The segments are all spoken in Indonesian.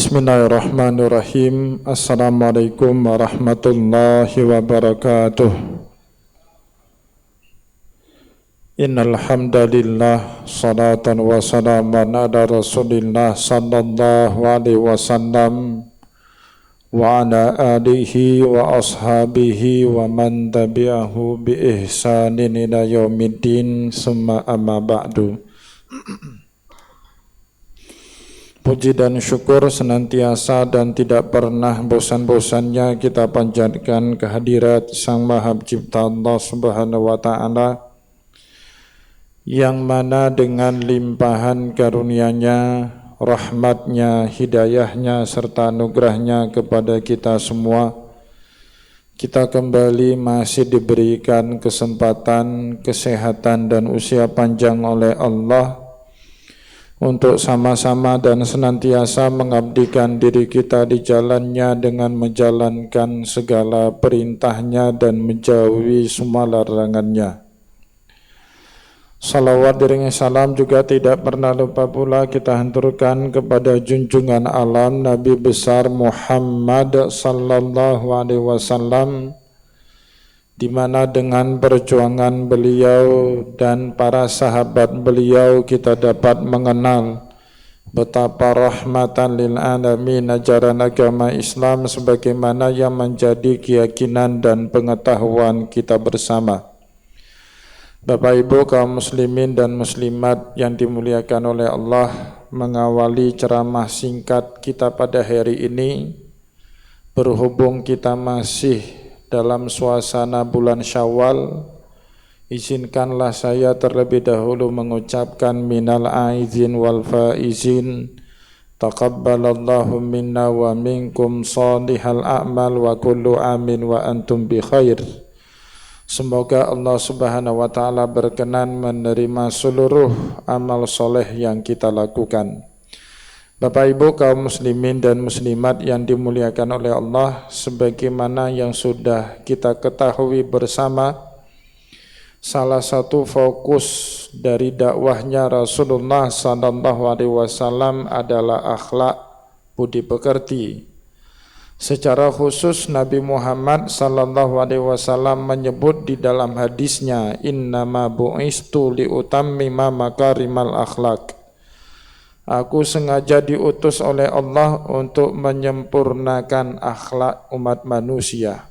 Bismillahirrahmanirrahim. Assalamualaikum warahmatullahi wabarakatuh. Innal hamdalillah salatan wa salaman ala Rasulillah sallallahu alaihi wasallam wa ala alihi wa ashabihi wa man tabi'ahu bi ihsanin ila yaumiddin summa amma ba'du. Puji dan syukur senantiasa dan tidak pernah bosan-bosannya kita panjatkan kehadirat Sang Maha Pencipta Allah Subhanahu wa Ta'ala, yang mana dengan limpahan karunia-Nya, rahmat-Nya, hidayah-Nya serta anugerah-Nya kepada kita semua, kita kembali masih diberikan kesempatan, kesehatan dan usia panjang oleh Allah untuk sama-sama dan senantiasa mengabdikan diri kita di jalannya dengan menjalankan segala perintahnya dan menjauhi semua larangannya. Salawat diringi salam juga tidak pernah lupa pula kita haturkan kepada junjungan alam Nabi besar Muhammad sallallahu alaihi wasallam, di mana dengan perjuangan beliau dan para sahabat beliau kita dapat mengenal betapa rahmatan lil alamin ajaran agama Islam sebagaimana yang menjadi keyakinan dan pengetahuan kita bersama. Bapak Ibu kaum muslimin dan muslimat yang dimuliakan oleh Allah, mengawali ceramah singkat kita pada hari ini, berhubung kita masih dalam suasana bulan Syawal, izinkanlah saya terlebih dahulu mengucapkan minal aizin wal faizin, taqabbalallahu minna wa minkum salihal a'mal wa kullu amin wa antum bi khair. Semoga Allah Subhanahu wa Ta'ala berkenan menerima seluruh amal soleh yang kita lakukan. Bapak Ibu kaum muslimin dan muslimat yang dimuliakan oleh Allah, sebagaimana yang sudah kita ketahui bersama, salah satu fokus dari dakwahnya Rasulullah sallallahu alaihi wasallam adalah akhlak budi pekerti. Secara khusus Nabi Muhammad sallallahu alaihi wasallam menyebut di dalam hadisnya, innama bu'istu liutammima makarimal akhlak. Aku sengaja diutus oleh Allah untuk menyempurnakan akhlak umat manusia.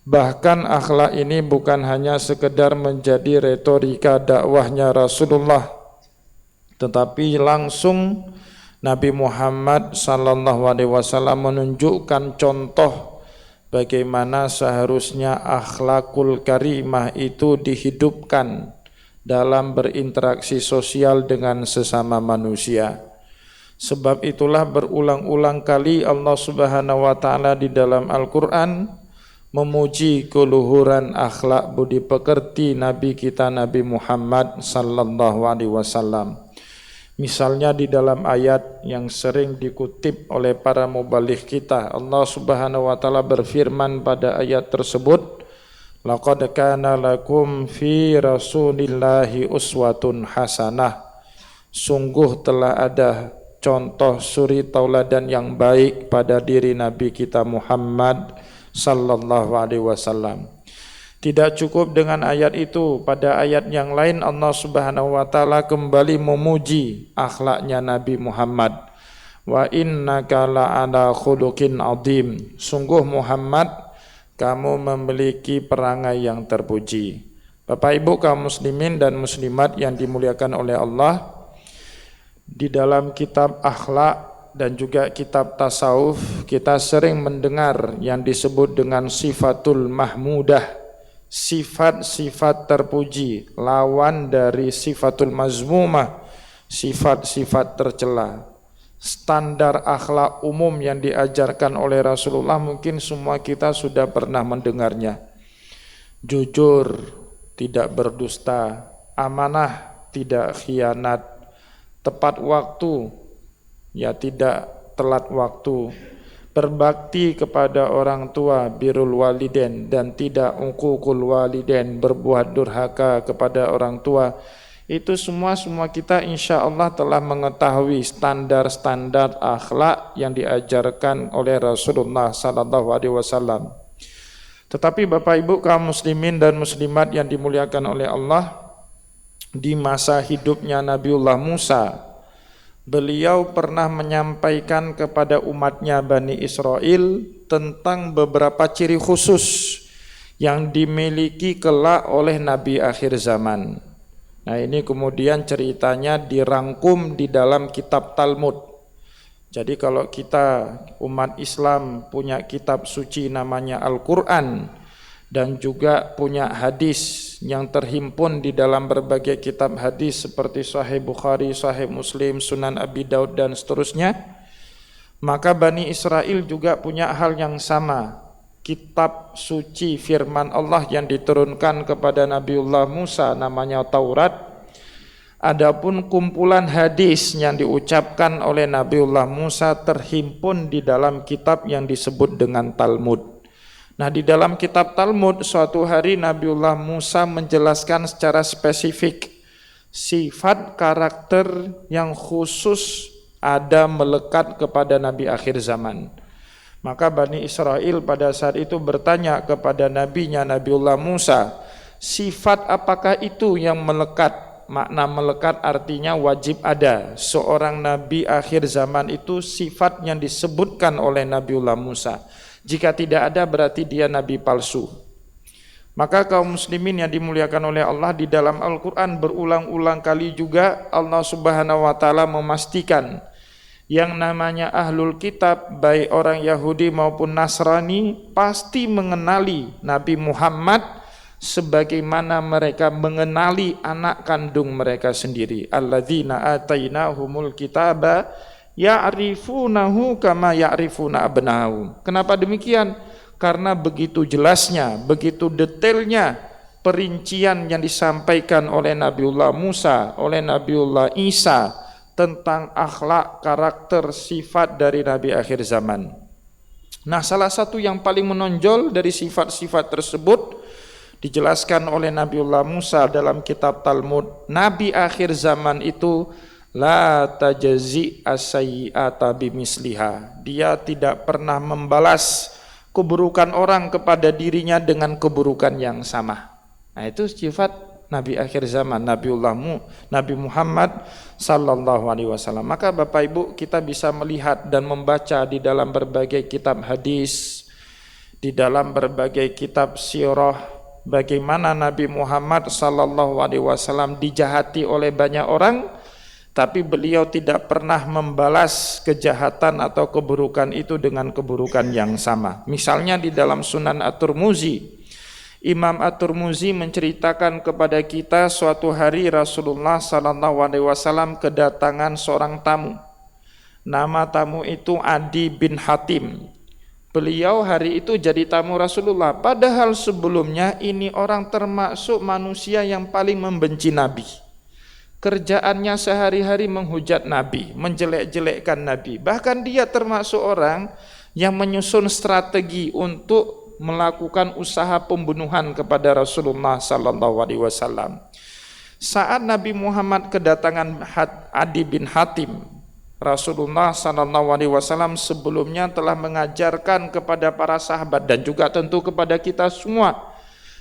Bahkan akhlak ini bukan hanya sekedar menjadi retorika dakwahnya Rasulullah, tetapi langsung Nabi Muhammad sallallahu alaihi wasallam menunjukkan contoh bagaimana seharusnya akhlakul karimah itu dihidupkan dalam berinteraksi sosial dengan sesama manusia. Sebab itulah berulang-ulang kali Allah Subhanahu wa Ta'ala di dalam Al-Quran memuji keluhuran akhlak budi pekerti Nabi kita Nabi Muhammad sallallahu alaihi wasallam. Misalnya di dalam ayat yang sering dikutip oleh para mubaligh kita, Allah Subhanahu wa Ta'ala berfirman pada ayat tersebut, laqad kana lakum fi rasulillahi uswatun hasanah. Sungguh telah ada contoh suri tauladan yang baik pada diri Nabi kita Muhammad sallallahu alaihi wasallam. Tidak cukup dengan ayat itu, pada ayat yang lain Allah Subhanahu wa Ta'ala kembali memuji akhlaknya Nabi Muhammad. Wa innaka la'ala khuluqin azim. Sungguh Muhammad, kamu memiliki perangai yang terpuji. Bapak Ibu kaum muslimin dan muslimat yang dimuliakan oleh Allah, di dalam kitab akhlak dan juga kitab tasawuf kita sering mendengar yang disebut dengan sifatul mahmudah, sifat-sifat terpuji, lawan dari sifatul mazmumah, sifat-sifat tercela. Standar akhlak umum yang diajarkan oleh Rasulullah mungkin semua kita sudah pernah mendengarnya. Jujur, tidak berdusta, amanah, tidak khianat, tepat waktu, ya tidak telat waktu, berbakti kepada orang tua, birrul waliden, dan tidak uququl waliden, berbuat durhaka kepada orang tua. Itu semua kita insya Allah telah mengetahui standar-standar akhlak yang diajarkan oleh Rasulullah SAW. Tetapi Bapak Ibu kaum muslimin dan muslimat yang dimuliakan oleh Allah, di masa hidupnya Nabiullah Musa, beliau pernah menyampaikan kepada umatnya Bani Israel tentang beberapa ciri khusus yang dimiliki kelak oleh Nabi akhir zaman. Nah, ini kemudian ceritanya dirangkum di dalam kitab Talmud. Jadi kalau kita umat Islam punya kitab suci namanya Al-Quran, dan juga punya hadis yang terhimpun di dalam berbagai kitab hadis seperti Sahih Bukhari, Sahih Muslim, Sunan Abi Daud dan seterusnya, maka Bani Israel juga punya hal yang sama, kitab suci firman Allah yang diturunkan kepada Nabiullah Musa namanya Taurat. Adapun kumpulan hadis yang diucapkan oleh Nabiullah Musa terhimpun di dalam kitab yang disebut dengan Talmud. Nah, di dalam kitab Talmud suatu hari Nabiullah Musa menjelaskan secara spesifik sifat karakter yang khusus ada melekat kepada Nabi akhir zaman. Maka Bani Israel pada saat itu bertanya kepada nabinya Nabiullah Musa, sifat apakah itu yang melekat? Makna melekat artinya wajib ada. Seorang nabi akhir zaman itu sifat yang disebutkan oleh Nabiullah Musa. Jika tidak ada berarti dia nabi palsu. Maka kaum muslimin yang dimuliakan oleh Allah, di dalam Al-Quran berulang-ulang kali juga Allah Subhanahu wa ta'ala memastikan yang namanya ahlul kitab, baik orang Yahudi maupun Nasrani, pasti mengenali Nabi Muhammad sebagaimana mereka mengenali anak kandung mereka sendiri. Alladzina atainahumul kitaba ya'rifunahu kama ya'rifuna abnahum. Kenapa demikian? Karena begitu jelasnya, begitu detailnya perincian yang disampaikan oleh Nabiullah Musa, oleh Nabiullah Isa tentang akhlak, karakter, sifat dari Nabi akhir zaman. Nah, salah satu yang paling menonjol dari sifat-sifat tersebut dijelaskan oleh Nabiullah Musa dalam kitab Talmud. Nabi akhir zaman itu la tajzi as-sayyi'ata bimisliha. Dia tidak pernah membalas keburukan orang kepada dirinya dengan keburukan yang sama. Nah, itu sifat Nabi akhir zaman, Nabi Muhammad sallallahu alaihi wasallam. Maka Bapak Ibu, kita bisa melihat dan membaca di dalam berbagai kitab hadis, di dalam berbagai kitab sirah, bagaimana Nabi Muhammad sallallahu alaihi wasallam dijahati oleh banyak orang, tapi beliau tidak pernah membalas kejahatan atau keburukan itu dengan keburukan yang sama. Misalnya di dalam Sunan At-Tirmidzi, Imam At-Tirmidzi menceritakan kepada kita suatu hari Rasulullah sallallahu alaihi wasallam kedatangan seorang tamu. Nama tamu itu Adi bin Hatim. Beliau hari itu jadi tamu Rasulullah, padahal sebelumnya ini orang termasuk manusia yang paling membenci Nabi. Kerjaannya sehari-hari menghujat Nabi, menjelek-jelekkan Nabi. Bahkan dia termasuk orang yang menyusun strategi untuk melakukan usaha pembunuhan kepada Rasulullah sallallahu alaihi wasallam. Saat Nabi Muhammad kedatangan Adi bin Hatim, Rasulullah sallallahu alaihi wasallam sebelumnya telah mengajarkan kepada para sahabat dan juga tentu kepada kita semua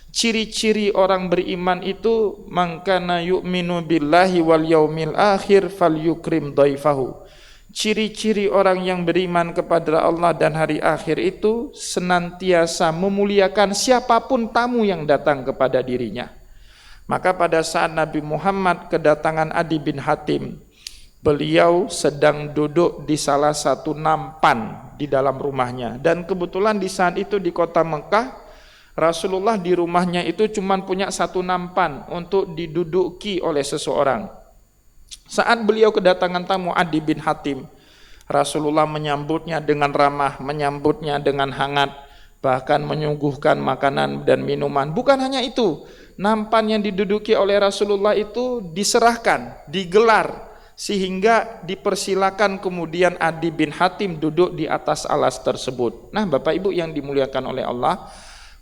ciri-ciri orang beriman itu, man kana yu'minu billahi wal yaumil akhir falyukrim dhaifahu. Ciri-ciri orang yang beriman kepada Allah dan hari akhir itu senantiasa memuliakan siapapun tamu yang datang kepada dirinya. Maka pada saat Nabi Muhammad kedatangan Adi bin Hatim, beliau sedang duduk di salah satu nampan di dalam rumahnya, dan kebetulan di saat itu di kota Mekah Rasulullah di rumahnya itu cuma punya satu nampan untuk diduduki oleh seseorang. Saat beliau kedatangan tamu Adi bin Hatim, Rasulullah menyambutnya dengan ramah, menyambutnya dengan hangat, bahkan menyuguhkan makanan dan minuman. Bukan hanya itu, nampan yang diduduki oleh Rasulullah itu diserahkan, digelar, sehingga dipersilakan kemudian Adi bin Hatim duduk di atas alas tersebut. Nah, Bapak Ibu yang dimuliakan oleh Allah,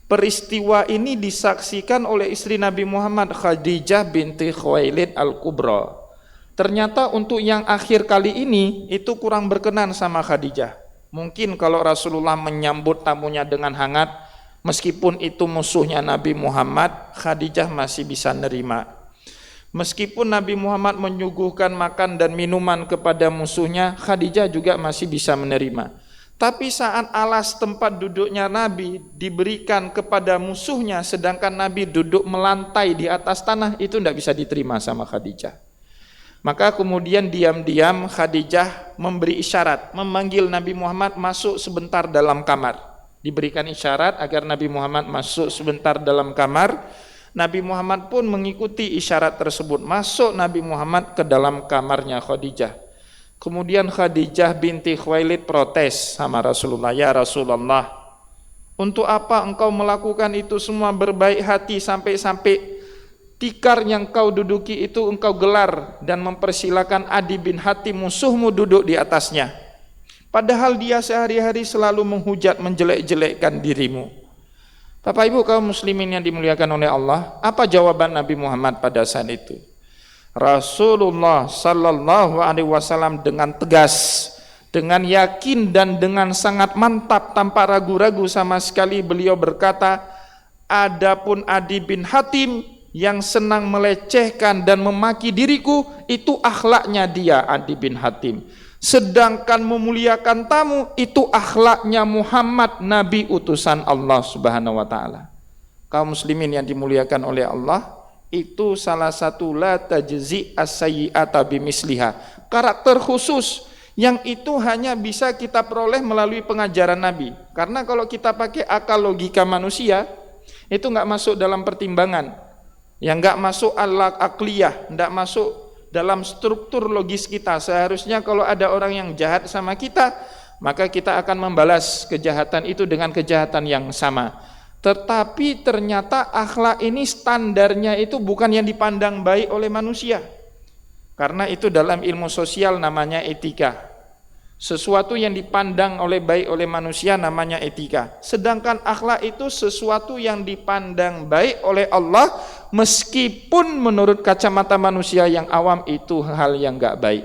Peristiwa ini disaksikan oleh istri Nabi Muhammad, Khadijah binti Khuwailid Al-Kubra. Ternyata untuk yang akhir kali ini itu kurang berkenan sama Khadijah. Mungkin kalau Rasulullah menyambut tamunya dengan hangat, meskipun itu musuhnya Nabi Muhammad, Khadijah masih bisa nerima. Meskipun Nabi Muhammad menyuguhkan makan dan minuman kepada musuhnya, Khadijah juga masih bisa menerima. Tapi saat alas tempat duduknya Nabi diberikan kepada musuhnya, sedangkan Nabi duduk melantai di atas tanah, itu tidak bisa diterima sama Khadijah. Maka kemudian diam-diam Khadijah memberi isyarat, memanggil Nabi Muhammad masuk sebentar dalam kamar. Diberikan isyarat agar Nabi Muhammad masuk sebentar dalam kamar. Nabi Muhammad pun mengikuti isyarat tersebut. Masuk Nabi Muhammad ke dalam kamarnya Khadijah. Kemudian Khadijah binti Khuwailid protes sama Rasulullah, "Ya Rasulullah, untuk apa engkau melakukan itu semua berbaik hati sampai-sampai tikar yang kau duduki itu engkau gelar dan mempersilakan Adi bin Hatim musuhmu duduk di atasnya. Padahal dia sehari-hari selalu menghujat, menjelek-jelekkan dirimu." Bapak Ibu kaum muslimin yang dimuliakan oleh Allah, apa jawaban Nabi Muhammad pada saat itu? Rasulullah sallallahu alaihi wasallam dengan tegas, dengan yakin dan dengan sangat mantap tanpa ragu-ragu sama sekali beliau berkata, "Adapun Adi bin Hatim yang senang melecehkan dan memaki diriku, itu akhlaknya dia Adi bin Hatim. Sedangkan memuliakan tamu, itu akhlaknya Muhammad, Nabi utusan Allah Subhanahu wa taala." Kaum muslimin yang dimuliakan oleh Allah, itu salah satu la tajzi as-sayyi'ata bimisliha, karakter khusus yang itu hanya bisa kita peroleh melalui pengajaran Nabi. Karena kalau kita pakai akal logika manusia, itu enggak masuk dalam pertimbangan, yang enggak masuk al-aqliyah, enggak masuk dalam struktur logis kita. Seharusnya kalau ada orang yang jahat sama kita, maka kita akan membalas kejahatan itu dengan kejahatan yang sama. Tetapi ternyata akhlak ini standarnya itu bukan yang dipandang baik oleh manusia. Karena itu dalam ilmu sosial namanya etika. Sesuatu yang dipandang baik oleh manusia namanya etika. Sedangkan akhlak itu sesuatu yang dipandang baik oleh Allah, meskipun menurut kacamata manusia yang awam itu hal yang enggak baik.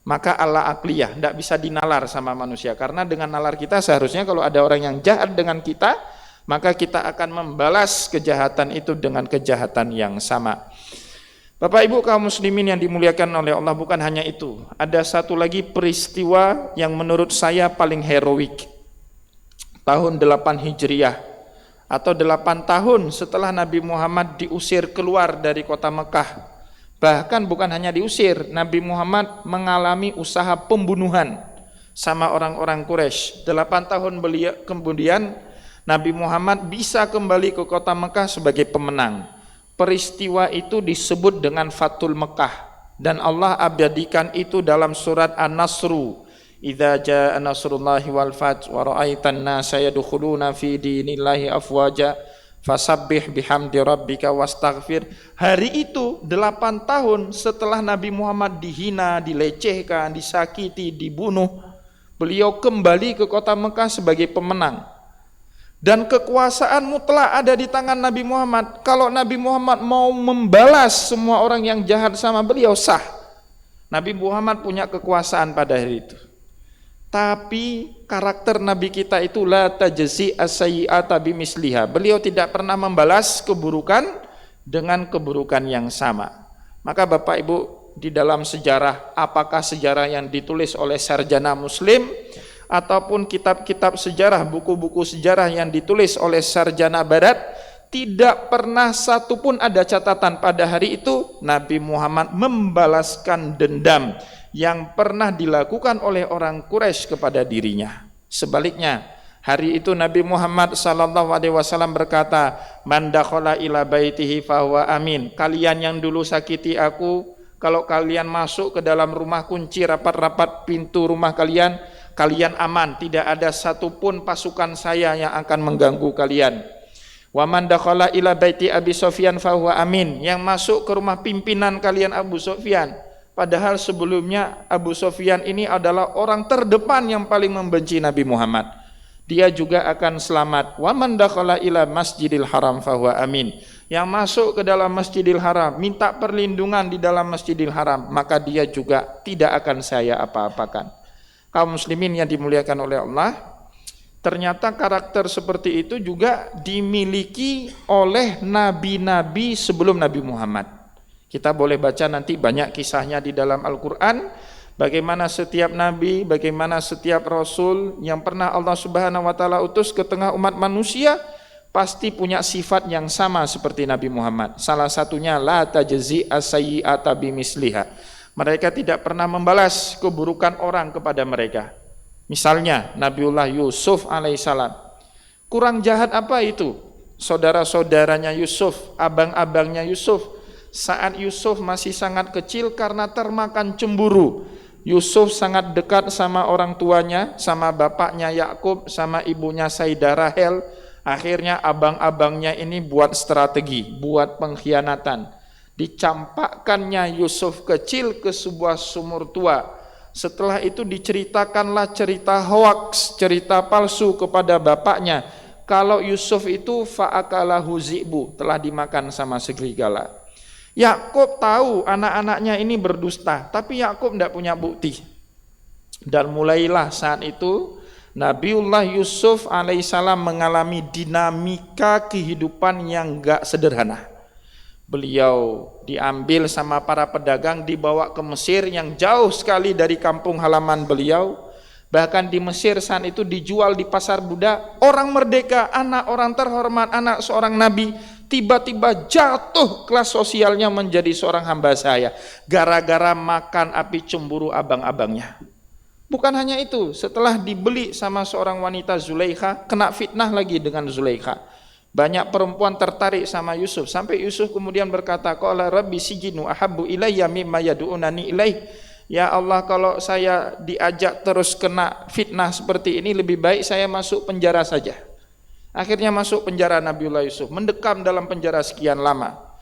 Maka Allah akliyah, tidak bisa dinalar sama manusia. Karena dengan nalar kita seharusnya kalau ada orang yang jahat dengan kita, maka kita akan membalas kejahatan itu dengan kejahatan yang sama. Bapak Ibu kaum muslimin yang dimuliakan oleh Allah, bukan hanya itu. Ada satu lagi peristiwa yang menurut saya paling heroik. Tahun 8 Hijriah atau 8 tahun setelah Nabi Muhammad diusir keluar dari kota Mekah. Bahkan bukan hanya diusir, Nabi Muhammad mengalami usaha pembunuhan sama orang-orang Quraisy. 8 tahun kemudian Nabi Muhammad bisa kembali ke kota Mekah sebagai pemenang. Peristiwa itu disebut dengan Fathul Mekah, dan Allah abadikan itu dalam surat An-Nasru. Idza jaa nasrullahi wal fath wa ra'aitan nasa yadkhuluna fi dinillahi afwaja fasabbih bihamdi rabbika wastaghfir. Hari itu 8 tahun setelah Nabi Muhammad dihina, dilecehkan, disakiti, dibunuh, beliau kembali ke kota Mekah sebagai pemenang. Dan kekuasaan mutlak ada di tangan Nabi Muhammad. Kalau Nabi Muhammad mau membalas semua orang yang jahat sama beliau, sah. Nabi Muhammad punya kekuasaan pada hari itu. Tapi karakter Nabi kita itu la tajzi as-sayyi'ata bimisliha. Beliau tidak pernah membalas keburukan dengan keburukan yang sama. Maka Bapak Ibu, di dalam sejarah, apakah sejarah yang ditulis oleh sarjana muslim ataupun kitab-kitab sejarah, buku-buku sejarah yang ditulis oleh sarjana barat, tidak pernah satupun ada catatan pada hari itu Nabi Muhammad membalaskan dendam yang pernah dilakukan oleh orang Quraisy kepada dirinya. Sebaliknya, hari itu Nabi Muhammad sallallahu alaihi wasallam berkata, "Man dakhala ila baitihi fahuwa amin." Kalian yang dulu sakiti aku, kalau kalian masuk ke dalam rumah, kunci rapat-rapat pintu rumah kalian, kalian aman, tidak ada satupun pasukan saya yang akan mengganggu kalian. Wa man dakhala ila baiti Abi Sufyan fahuwa amin. Yang masuk ke rumah pimpinan kalian Abu Sufyan, padahal sebelumnya Abu Sufyan ini adalah orang terdepan yang paling membenci Nabi Muhammad. dia juga akan selamat. Wa man dakhala ila masjidil haram fahuwa amin. Yang masuk ke dalam Masjidil Haram, minta perlindungan di dalam Masjidil Haram, maka dia juga tidak akan saya apa-apakan. Kaum muslimin yang dimuliakan oleh Allah, ternyata karakter seperti itu juga dimiliki oleh nabi-nabi sebelum Nabi Muhammad. Kita boleh baca nanti banyak kisahnya di dalam Al-Quran, bagaimana setiap nabi, bagaimana setiap rasul yang pernah Allah Subhanahu wa taala utus ke tengah umat manusia pasti punya sifat yang sama seperti Nabi Muhammad. Salah satunya la tajzi as-sayyi'ata bimisliha. Mereka tidak pernah membalas keburukan orang kepada mereka. Misalnya Nabiullah Yusuf alaihissalam. Kurang jahat apa itu? Saudara-saudaranya Yusuf, abang-abangnya Yusuf, saat Yusuf masih sangat kecil karena termakan cemburu. Yusuf sangat dekat sama orang tuanya, sama bapaknya Yakub, sama ibunya Sayyidah Rahel. Akhirnya abang-abangnya ini buat strategi, buat pengkhianatan. Dicampakkannya Yusuf kecil ke sebuah sumur tua. Setelah itu diceritakanlah cerita hoaks, cerita palsu kepada bapaknya. Kalau Yusuf itu fa'akalahu zi'bu, telah dimakan sama serigala. Yakub tahu anak-anaknya ini berdusta, tapi Yakub tidak punya bukti. Dan mulailah saat itu Nabiullah Yusuf alaihissalam mengalami dinamika kehidupan yang gak sederhana. Beliau diambil sama para pedagang, dibawa ke Mesir yang jauh sekali dari kampung halaman beliau. Bahkan di Mesir saat itu dijual di pasar budak. Orang merdeka, anak orang terhormat, anak seorang nabi, tiba-tiba jatuh kelas sosialnya menjadi seorang hamba saya, gara-gara makan api cemburu abang-abangnya. Bukan hanya itu, setelah dibeli sama seorang wanita Zulaikha, kena fitnah lagi dengan Zulaikha. Banyak perempuan tertarik sama Yusuf, sampai Yusuf kemudian berkata, qala rabbi sijinu ahabbu ilayya mimma yad'unani ilaih. Ya Allah, kalau saya diajak terus kena fitnah seperti ini, lebih baik saya masuk penjara saja. Akhirnya masuk penjara Nabiullah Yusuf, mendekam dalam penjara sekian lama.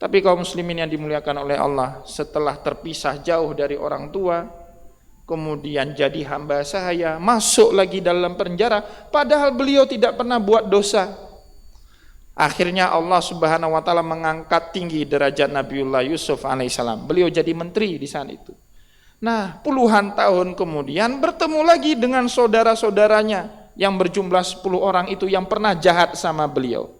Tapi kaum muslimin yang dimuliakan oleh Allah, setelah terpisah jauh dari orang tua, kemudian jadi hamba saya, masuk lagi dalam penjara, padahal beliau tidak pernah buat dosa. Akhirnya Allah Subhanahu wa taala mengangkat tinggi derajat Nabiullah Yusuf alaihissalam. Beliau jadi menteri di saat itu. Nah, puluhan tahun kemudian bertemu lagi dengan saudara-saudaranya yang berjumlah 10 orang itu yang pernah jahat sama beliau.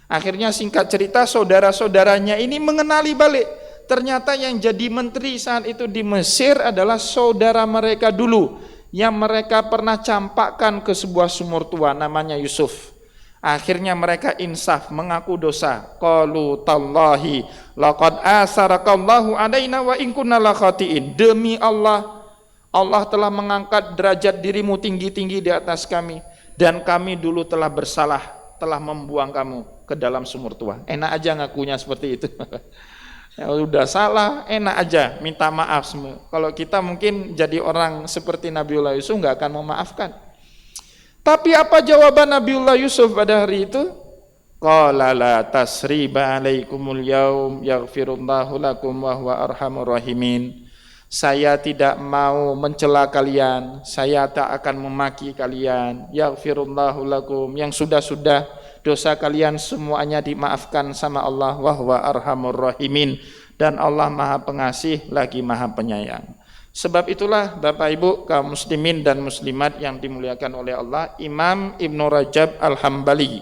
Akhirnya singkat cerita, saudara-saudaranya ini mengenali balik. Ternyata yang jadi menteri saat itu di Mesir adalah saudara mereka dulu yang mereka pernah campakkan ke sebuah sumur tua namanya Yusuf. Akhirnya mereka insaf, mengaku dosa. Qalu tallahi laqad asarakallahu alaina wa in kunna lakhatiin. Demi Allah, Allah telah mengangkat derajat dirimu tinggi-tinggi di atas kami, dan kami dulu telah bersalah, telah membuang kamu ke dalam sumur tua. Enak aja ngakunya seperti itu. Ya, udah salah, enak aja minta maaf semua. Kalau kita mungkin jadi orang seperti Nabiullah Yusuf nggak akan memaafkan. Tapi apa jawaban Nabiullah Yusuf pada hari itu? Qala la tasriba alaikumul yaum yaghfirullahu lakum wa huwa arhamur rahimin. Saya tidak mau mencela kalian, saya tak akan memaki kalian. Yaghfirullahu lakum, yang sudah-sudah dosa kalian semuanya dimaafkan sama Allah, wa huwa arhamur rahimin, dan Allah Maha Pengasih lagi Maha Penyayang. Sebab itulah Bapak Ibu kaum muslimin dan muslimat yang dimuliakan oleh Allah, Imam Ibnu Rajab Al-Hambali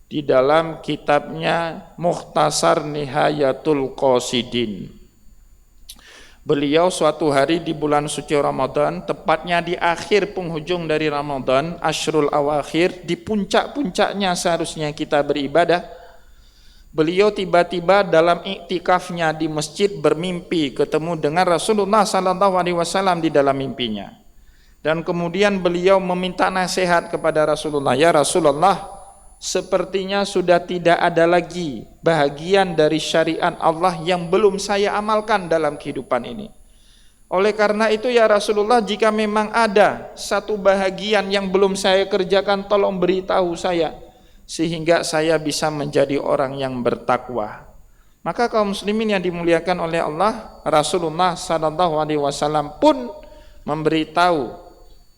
di dalam kitabnya Mukhtasar Nihayatul Qasidin, beliau suatu hari di bulan suci Ramadan, tepatnya di akhir penghujung dari Ramadan, Ashrul Awakhir, di puncak-puncaknya seharusnya kita beribadah, beliau tiba-tiba dalam iktikafnya di masjid bermimpi ketemu dengan Rasulullah SAW di dalam mimpinya. Dan kemudian beliau meminta nasihat kepada Rasulullah, ya Rasulullah, sepertinya sudah tidak ada lagi bahagian dari syariat Allah yang belum saya amalkan dalam kehidupan ini. Oleh karena itu ya Rasulullah, jika memang ada satu bahagian yang belum saya kerjakan, tolong beritahu saya, sehingga saya bisa menjadi orang yang bertakwa. Maka kaum muslimin yang dimuliakan oleh Allah, Rasulullah SAW pun memberitahu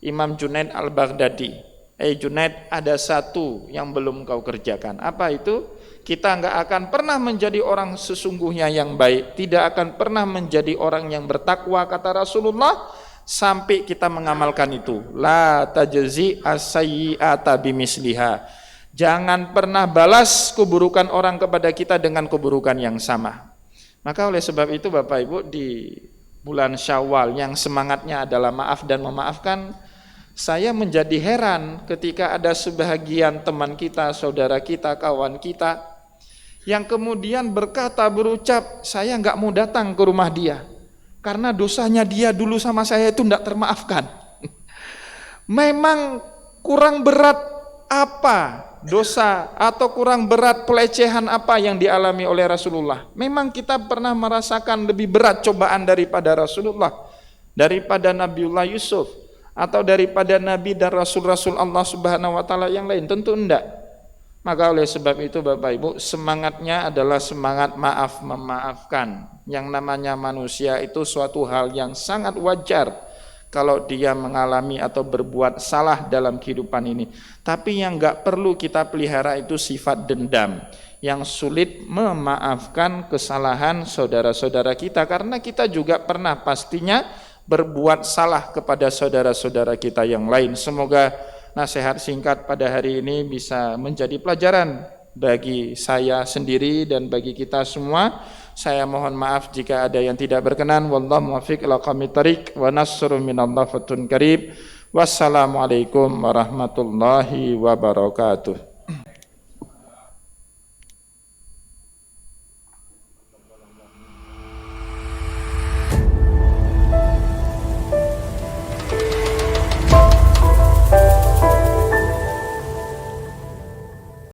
Imam Junaid Al-Baghdadi Junaid, ada satu yang belum kau kerjakan. Apa itu? Kita nggak akan pernah menjadi orang sesungguhnya yang baik, tidak akan pernah menjadi orang yang bertakwa, kata Rasulullah, sampai kita mengamalkan itu. La tajzi as-sayyi'ata bimisliha. Jangan pernah balas keburukan orang kepada kita dengan keburukan yang sama. Maka oleh sebab itu Bapak Ibu, di bulan Syawal yang semangatnya adalah maaf dan memaafkan, saya menjadi heran ketika ada sebahagian teman kita, saudara kita, kawan kita yang kemudian berkata, berucap, saya nggak mau datang ke rumah dia karena dosanya dia dulu sama saya itu tidak termaafkan. Memang kurang berat apa dosa atau kurang berat pelecehan apa yang dialami oleh Rasulullah? Memang kita pernah merasakan lebih berat cobaan daripada Rasulullah, daripada Nabiullah Yusuf, atau daripada Nabi dan Rasul-Rasul Allah Subhanahu wa Ta'ala yang lain? Tentu enggak. Maka oleh sebab itu Bapak Ibu, semangatnya adalah semangat maaf memaafkan. Yang namanya manusia itu suatu hal yang sangat wajar kalau dia mengalami atau berbuat salah dalam kehidupan ini. Tapi yang enggak perlu kita pelihara itu sifat dendam, yang sulit memaafkan kesalahan saudara-saudara kita, karena kita juga pernah pastinya berbuat salah kepada saudara-saudara kita yang lain. Semoga nasihat singkat pada hari ini bisa menjadi pelajaran bagi saya sendiri dan bagi kita semua. Saya mohon maaf jika ada yang tidak berkenan. Wallahu muwaffiq ila aqwamit thariq wa nasrun minallahi fatun qarib. Wassalamualaikum warahmatullahi wabarakatuh.